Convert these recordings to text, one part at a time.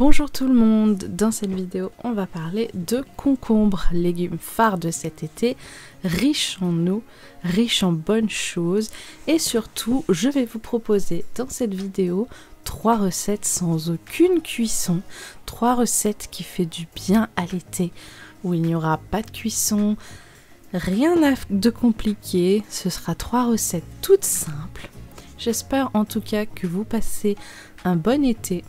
Bonjour tout le monde, dans cette vidéo on va parler de concombre, légume phare de cet été, riche en eau, riche en bonnes choses et surtout je vais vous proposer dans cette vidéo 3 recettes sans aucune cuisson, 3 recettes qui fait du bien à l'été où il n'y aura pas de cuisson, rien de compliqué, ce sera 3 recettes toutes simples. J'espère en tout cas que vous passez un bon été,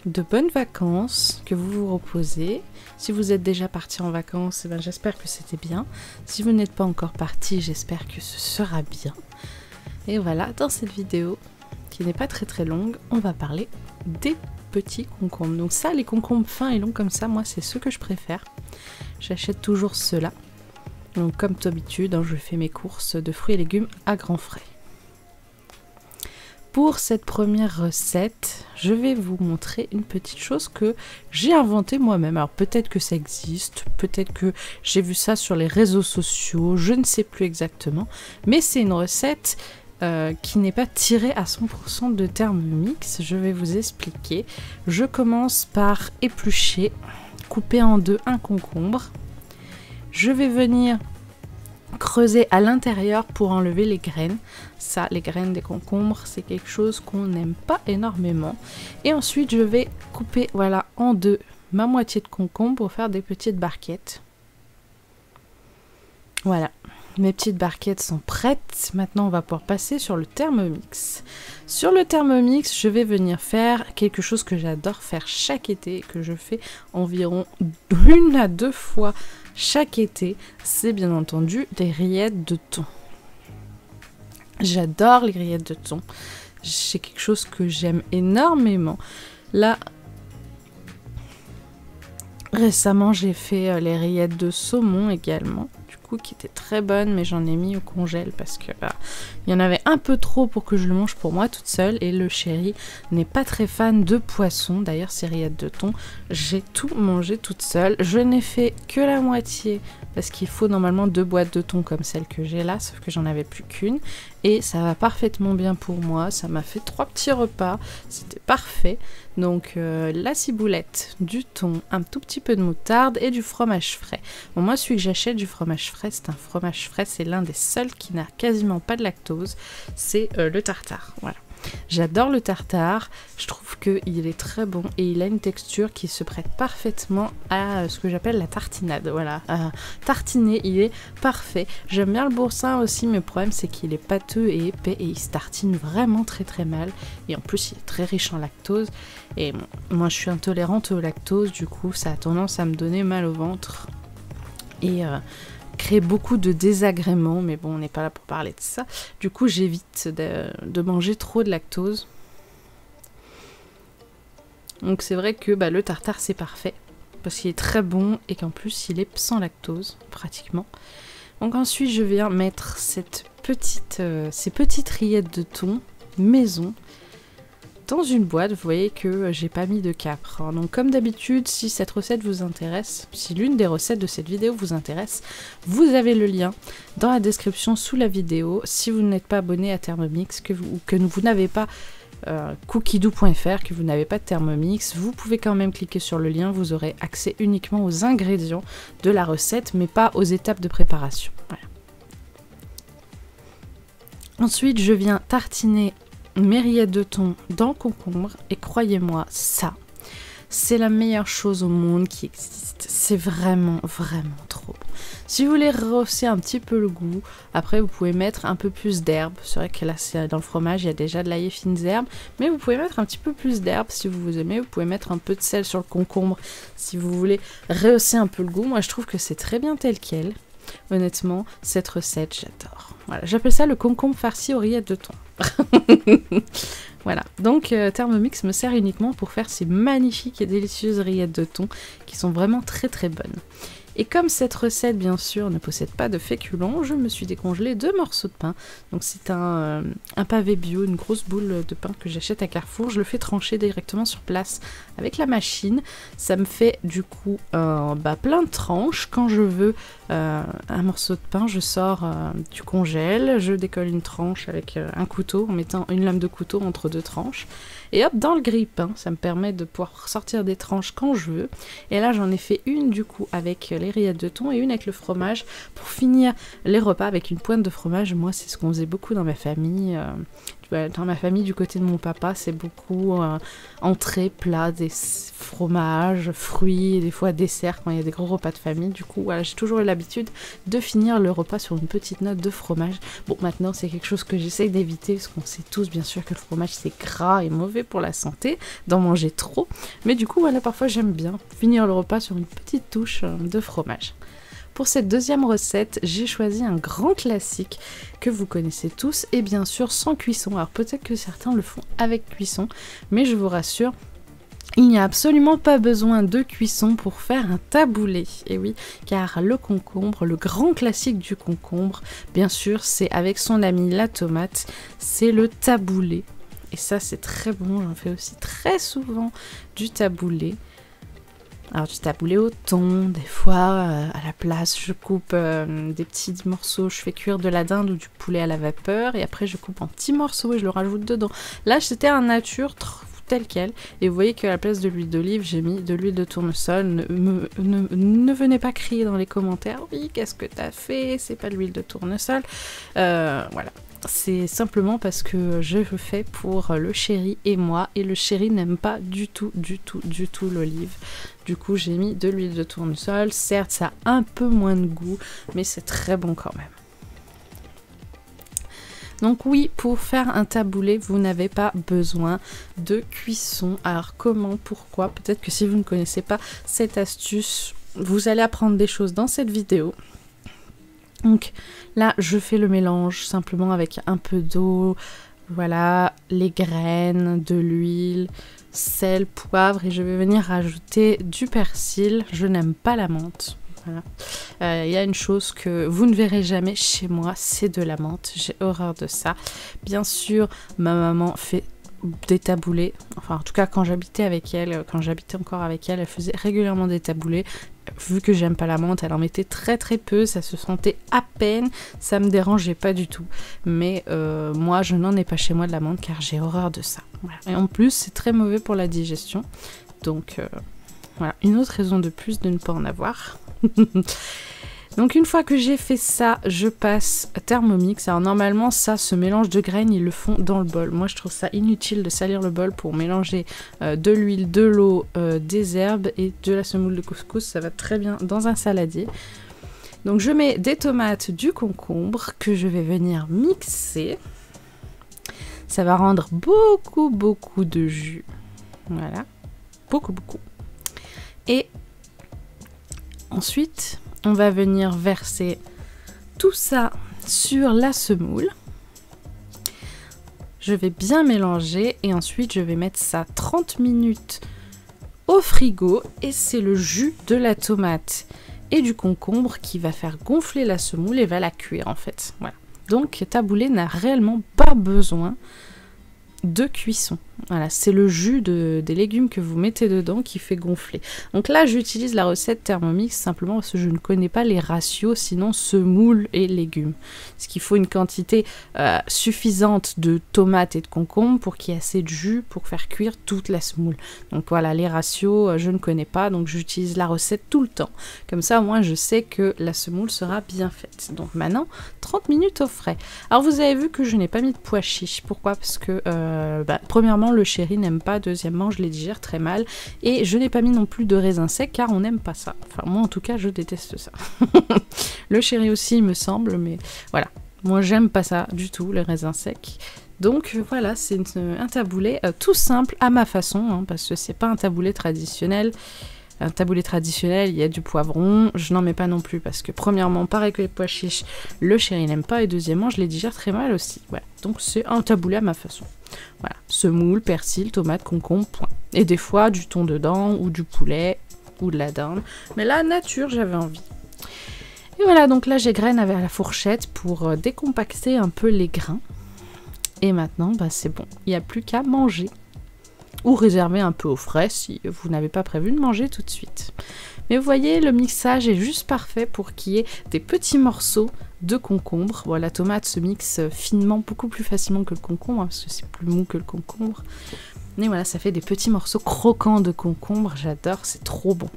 de bonnes vacances, que vous vous reposez. Si vous êtes déjà parti en vacances, j'espère que c'était bien. Si vous n'êtes pas encore parti, j'espère que ce sera bien. Et voilà, dans cette vidéo, qui n'est pas très longue, on va parler des petits concombres. Donc ça, les concombres fins et longs comme ça, moi c'est ceux que je préfère. J'achète toujours ceux-là. Donc comme d'habitude, je fais mes courses de fruits et légumes à grands frais. Pour cette première recette, je vais vous montrer une petite chose que j'ai inventée moi-même. Alors peut-être que ça existe, peut-être que j'ai vu ça sur les réseaux sociaux, je ne sais plus exactement. Mais c'est une recette qui n'est pas tirée à 100% de Thermomix. Je vais vous expliquer. Je commence par éplucher, couper en deux un concombre. Je vais venir creuser à l'intérieur pour enlever les graines. Ça, les graines des concombres, c'est quelque chose qu'on n'aime pas énormément. Et ensuite, je vais couper voilà en deux ma moitié de concombre pour faire des petites barquettes. Voilà, mes petites barquettes sont prêtes. Maintenant, on va pouvoir passer sur le Thermomix. Sur le Thermomix, je vais venir faire quelque chose que j'adore faire chaque été, que je fais environ 1 à 2 fois chaque été, c'est bien entendu des rillettes de thon. J'adore les rillettes de thon. C'est quelque chose que j'aime énormément. Là, récemment, j'ai fait les rillettes de saumon également, du coup, qui étaient très bonnes, mais j'en ai mis au congèle parce que il y en avait un peu trop pour que je le mange pour moi toute seule. Et le chéri n'est pas très fan de poisson. D'ailleurs, ces rillettes de thon, j'ai tout mangé toute seule. Je n'ai fait que la moitié parce qu'il faut normalement 2 boîtes de thon comme celle que j'ai là, sauf que j'en avais plus qu'une. Et ça va parfaitement bien pour moi. Ça m'a fait 3 petits repas. C'était parfait. Donc la ciboulette, du thon, un tout petit peu de moutarde et du fromage frais. Bon, moi, celui que j'achète du fromage frais, c'est un fromage frais. C'est l'un des seuls qui n'a quasiment pas de lactose. C'est le tartare. Voilà. J'adore le tartare, je trouve qu'il est très bon et il a une texture qui se prête parfaitement à ce que j'appelle la tartinade. Voilà, à tartiner, il est parfait. J'aime bien le boursin aussi, mais le problème c'est qu'il est pâteux et épais et il se tartine vraiment très mal. Et en plus il est très riche en lactose et moi je suis intolérante au lactose, du coup ça a tendance à me donner mal au ventre et crée beaucoup de désagréments, mais bon, on n'est pas là pour parler de ça. Du coup, j'évite de manger trop de lactose. Donc c'est vrai que le tartare, c'est parfait, parce qu'il est très bon et qu'en plus, il est sans lactose, pratiquement. Donc ensuite, je viens mettre ces petites rillettes de thon maison dans une boîte. Vous voyez que j'ai pas mis de capre. Donc comme d'habitude, si cette recette vous intéresse, si l'une des recettes de cette vidéo vous intéresse, vous avez le lien dans la description sous la vidéo. Si vous n'êtes pas abonné à Thermomix, ou que vous n'avez pas cookidoo.fr, que vous n'avez pas de Thermomix, vous pouvez quand même cliquer sur le lien. Vous aurez accès uniquement aux ingrédients de la recette, mais pas aux étapes de préparation. Voilà. Ensuite, je viens tartiner mes rillettes de thon dans le concombre et croyez-moi, ça, c'est la meilleure chose au monde qui existe. C'est vraiment trop bon. Si vous voulez rehausser un petit peu le goût, après vous pouvez mettre un peu plus d'herbe. C'est vrai que là, dans le fromage, il y a déjà de l'ail et fines herbes, mais vous pouvez mettre un petit peu plus d'herbe si vous aimez. Vous pouvez mettre un peu de sel sur le concombre si vous voulez rehausser un peu le goût. Moi, je trouve que c'est très bien tel quel. Honnêtement, cette recette, j'adore. Voilà, j'appelle ça le concombre farci aux rillettes de thon. Voilà, donc Thermomix me sert uniquement pour faire ces magnifiques et délicieuses rillettes de thon qui sont vraiment très bonnes. Et comme cette recette, bien sûr, ne possède pas de féculents, je me suis décongelé 2 morceaux de pain. Donc c'est un pavé bio, une grosse boule de pain que j'achète à Carrefour. Je le fais trancher directement sur place avec la machine. Ça me fait du coup plein de tranches. Quand je veux un morceau de pain, je sors du congèle, je décolle une tranche avec un couteau en mettant une lame de couteau entre 2 tranches. Et hop, dans le grille-pain, ça me permet de pouvoir sortir des tranches quand je veux. Et là, j'en ai fait une du coup avec les rillettes de thon et une avec le fromage pour finir les repas avec une pointe de fromage. Moi, c'est ce qu'on faisait beaucoup dans ma famille. Dans ma famille, du côté de mon papa, c'est beaucoup entrée, plat, des fromages, fruits, et des fois dessert quand il y a des gros repas de famille. Du coup, voilà, j'ai toujours eu l'habitude de finir le repas sur une petite note de fromage. Bon, maintenant, c'est quelque chose que j'essaye d'éviter parce qu'on sait tous, bien sûr, que le fromage, c'est gras et mauvais pour la santé, d'en manger trop. Mais du coup, voilà, parfois, j'aime bien finir le repas sur une petite touche de fromage. Pour cette deuxième recette, j'ai choisi un grand classique que vous connaissez tous et bien sûr sans cuisson. Alors peut-être que certains le font avec cuisson, mais je vous rassure, il n'y a absolument pas besoin de cuisson pour faire un taboulé. Et oui, car le concombre, le grand classique du concombre, bien sûr, c'est avec son ami la tomate, c'est le taboulé. Et ça, c'est très bon, j'en fais aussi très souvent du taboulé. Alors du taboulé au thon, des fois à la place je coupe des petits morceaux, je fais cuire de la dinde ou du poulet à la vapeur et après je coupe en petits morceaux et je le rajoute dedans. Là c'était un nature tel quel et vous voyez qu'à la place de l'huile d'olive j'ai mis de l'huile de tournesol. Ne venez pas crier dans les commentaires, oui qu'est-ce que t'as fait, c'est pas de l'huile de tournesol. Voilà. C'est simplement parce que je le fais pour le chéri et moi, et le chéri n'aime pas du tout l'olive. Du coup, j'ai mis de l'huile de tournesol. Certes, ça a un peu moins de goût, mais c'est très bon quand même. Donc oui, pour faire un taboulé, vous n'avez pas besoin de cuisson. Alors comment, pourquoi? Peut-être que si vous ne connaissez pas cette astuce, vous allez apprendre des choses dans cette vidéo. Donc là, je fais le mélange simplement avec un peu d'eau, voilà, les graines, de l'huile, sel, poivre et je vais venir rajouter du persil. Je n'aime pas la menthe. Voilà. Y a une chose que vous ne verrez jamais chez moi, c'est de la menthe. J'ai horreur de ça. Bien sûr, ma maman fait des taboulés. Enfin, en tout cas, quand j'habitais avec elle, quand j'habitais encore avec elle, elle faisait régulièrement des taboulés. Vu que j'aime pas la menthe, elle en mettait très peu, ça se sentait à peine, ça me dérangeait pas du tout. Mais moi, je n'en ai pas chez moi de la menthe car j'ai horreur de ça. Voilà. Et en plus, c'est très mauvais pour la digestion. Donc, voilà, une autre raison de plus de ne pas en avoir. Donc une fois que j'ai fait ça, je passe à Thermomix. Alors normalement ça, ce mélange de graines, ils le font dans le bol. Moi je trouve ça inutile de salir le bol pour mélanger de l'huile, de l'eau, des herbes et de la semoule de couscous. Ça va très bien dans un saladier. Donc je mets des tomates, du concombre que je vais venir mixer. Ça va rendre beaucoup de jus. Voilà, beaucoup. Et ensuite, on va venir verser tout ça sur la semoule. Je vais bien mélanger et ensuite je vais mettre ça 30 minutes au frigo et c'est le jus de la tomate et du concombre qui va faire gonfler la semoule et va la cuire en fait. Voilà. Donc taboulé n'a réellement pas besoin de cuisson. Voilà, c'est le jus des légumes que vous mettez dedans qui fait gonfler. Donc là, j'utilise la recette Thermomix simplement parce que je ne connais pas les ratios, sinon semoule et légumes. Parce qu'il faut une quantité suffisante de tomates et de concombres pour qu'il y ait assez de jus pour faire cuire toute la semoule. Donc voilà, les ratios, je ne connais pas, donc j'utilise la recette tout le temps. Comme ça, moi, je sais que la semoule sera bien faite. Donc maintenant, 30 minutes au frais. Alors vous avez vu que je n'ai pas mis de pois chiches. Pourquoi? Parce que, premièrement, le chéri n'aime pas, deuxièmement je les digère très mal et je n'ai pas mis non plus de raisins secs car on n'aime pas ça. Enfin moi en tout cas je déteste ça. Le chéri aussi il me semble, mais voilà, moi j'aime pas ça du tout, les raisins secs. Donc voilà, c'est un taboulé tout simple à ma façon, hein, parce que c'est pas un taboulé traditionnel. Un taboulé traditionnel, il y a du poivron, je n'en mets pas non plus parce que premièrement, pareil que les pois chiches, le chéri n'aime pas et deuxièmement, je les digère très mal aussi. Voilà, donc c'est un taboulé à ma façon. Voilà, semoule, persil, tomate, concombre, point. Et des fois, du thon dedans ou du poulet, ou de la dinde. Mais là, nature, j'avais envie. Et voilà, donc là, j'égrène avec la fourchette pour décompacter un peu les grains. Et maintenant, bah, c'est bon, il n'y a plus qu'à manger. Ou réserver un peu au frais si vous n'avez pas prévu de manger tout de suite. Mais vous voyez, le mixage est juste parfait pour qu'il y ait des petits morceaux de concombre. Bon, la tomate se mixe finement, beaucoup plus facilement que le concombre, hein, parce que c'est plus mou que le concombre. Mais voilà, ça fait des petits morceaux croquants de concombre, j'adore, c'est trop bon.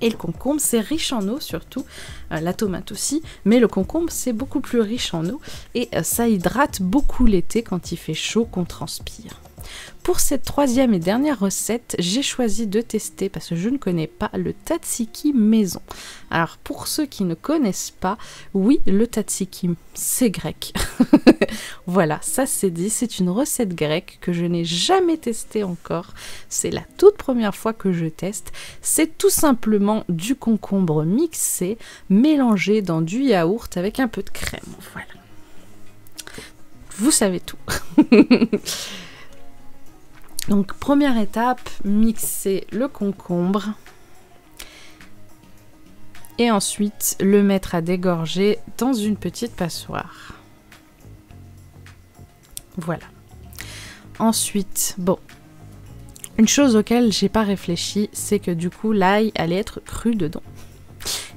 Et le concombre, c'est riche en eau surtout, la tomate aussi, mais le concombre, c'est beaucoup plus riche en eau, et ça hydrate beaucoup l'été quand il fait chaud, qu'on transpire. Pour cette troisième et dernière recette, j'ai choisi de tester, parce que je ne connais pas, le tzatziki maison. Alors pour ceux qui ne connaissent pas, oui, le tzatziki, c'est grec. Voilà, ça c'est dit, c'est une recette grecque que je n'ai jamais testée encore. C'est la toute première fois que je teste. C'est tout simplement du concombre mixé, mélangé dans du yaourt avec un peu de crème. Voilà. Vous savez tout. Donc première étape, mixer le concombre et ensuite le mettre à dégorger dans une petite passoire. Voilà. Ensuite, bon, une chose auquel j'ai pas réfléchi, c'est que du coup l'ail allait être cru dedans.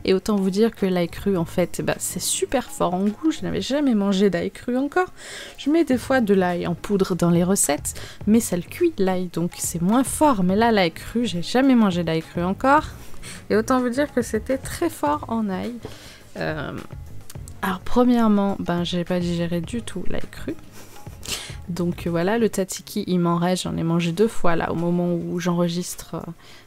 Et autant vous dire que l'ail cru, en fait, bah, c'est super fort en goût. Je n'avais jamais mangé d'ail cru encore. Je mets des fois de l'ail en poudre dans les recettes, mais ça le cuit l'ail, donc c'est moins fort. Mais là, l'ail cru, j'ai jamais mangé d'ail cru encore. Et autant vous dire que c'était très fort en ail. Alors premièrement, ben, j'ai pas digéré du tout l'ail cru. Donc voilà, le tzatziki, il m'en reste, j'en ai mangé 2 fois là, au moment où j'enregistre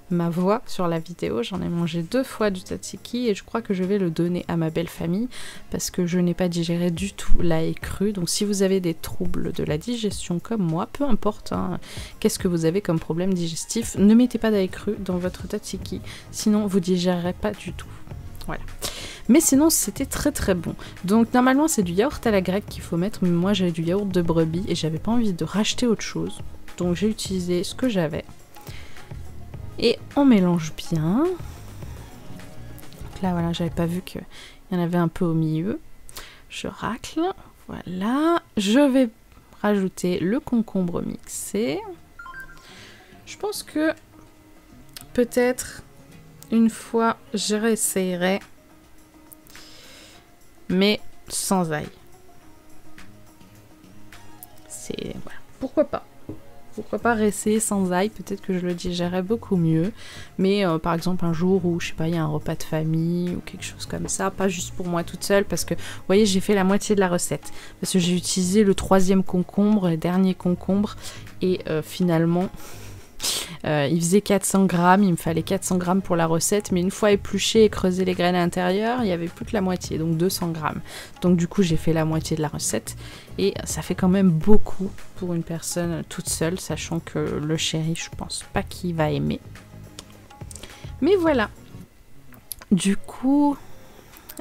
ma voix sur la vidéo, j'en ai mangé 2 fois du tzatziki et je crois que je vais le donner à ma belle famille parce que je n'ai pas digéré du tout l'ail cru. Donc si vous avez des troubles de la digestion comme moi, peu importe hein, qu'est-ce que vous avez comme problème digestif, ne mettez pas d'ail cru dans votre tzatziki, sinon vous digérerez pas du tout. Voilà. Mais sinon c'était très très bon. Donc normalement c'est du yaourt à la grecque qu'il faut mettre, mais moi j'avais du yaourt de brebis et j'avais pas envie de racheter autre chose. Donc j'ai utilisé ce que j'avais. Et on mélange bien. Donc là voilà, j'avais pas vu qu'il y en avait un peu au milieu. Je racle. Voilà. Je vais rajouter le concombre mixé. Je pense que peut-être une fois je réessayerai. Mais sans ail. C'est... voilà. Pourquoi pas? Pourquoi pas réessayer sans ail? Peut-être que je le digérerais beaucoup mieux. Mais par exemple un jour où, je sais pas, il y a un repas de famille ou quelque chose comme ça. Pas juste pour moi toute seule parce que, vous voyez, j'ai fait la moitié de la recette. Parce que j'ai utilisé le 3e concombre, le dernier concombre. Et finalement... il faisait 400 grammes, il me fallait 400 grammes pour la recette, mais une fois épluché et creusé les graines à l'intérieur, il y avait plus que la moitié, donc 200 grammes. Donc du coup, j'ai fait la moitié de la recette, et ça fait quand même beaucoup pour une personne toute seule, sachant que le chéri, je pense pas qu'il va aimer. Mais voilà. Du coup,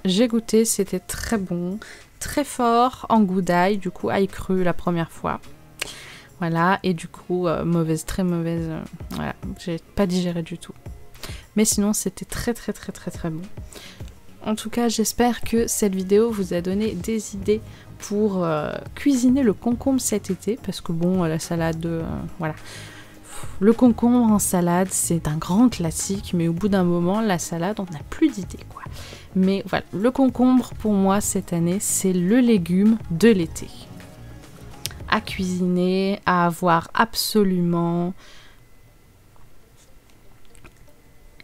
j'ai goûté, c'était très bon, très fort en goût d'ail, du coup ail cru la première fois. Voilà, et du coup, mauvaise, très mauvaise, voilà, j'ai pas digéré du tout. Mais sinon, c'était très très très très très bon. En tout cas, j'espère que cette vidéo vous a donné des idées pour cuisiner le concombre cet été, parce que bon, la salade, voilà. Le concombre en salade, c'est un grand classique, mais au bout d'un moment, la salade, on n'a plus d'idées, quoi. Mais voilà, le concombre, pour moi, cette année, c'est le légume de l'été. À cuisiner, à avoir absolument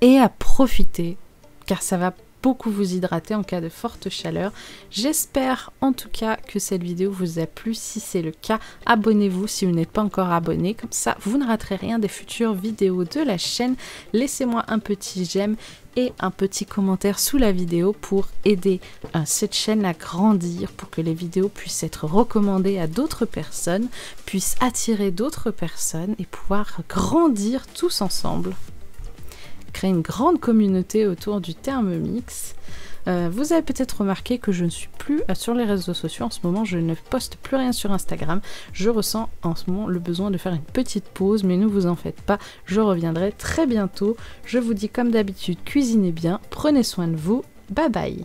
et à profiter car ça va beaucoup vous hydrater en cas de forte chaleur. J'espère en tout cas que cette vidéo vous a plu. Si c'est le cas, abonnez-vous si vous n'êtes pas encore abonné, comme ça vous ne raterez rien des futures vidéos de la chaîne. Laissez-moi un petit j'aime et un petit commentaire sous la vidéo pour aider cette chaîne à grandir, pour que les vidéos puissent être recommandées à d'autres personnes, puissent attirer d'autres personnes et pouvoir grandir tous ensemble. Créer une grande communauté autour du Thermomix. Vous avez peut-être remarqué que je ne suis plus sur les réseaux sociaux en ce moment, je ne poste plus rien sur Instagram. Je ressens en ce moment le besoin de faire une petite pause, mais ne vous en faites pas, je reviendrai très bientôt. Je vous dis comme d'habitude, cuisinez bien, prenez soin de vous, bye bye.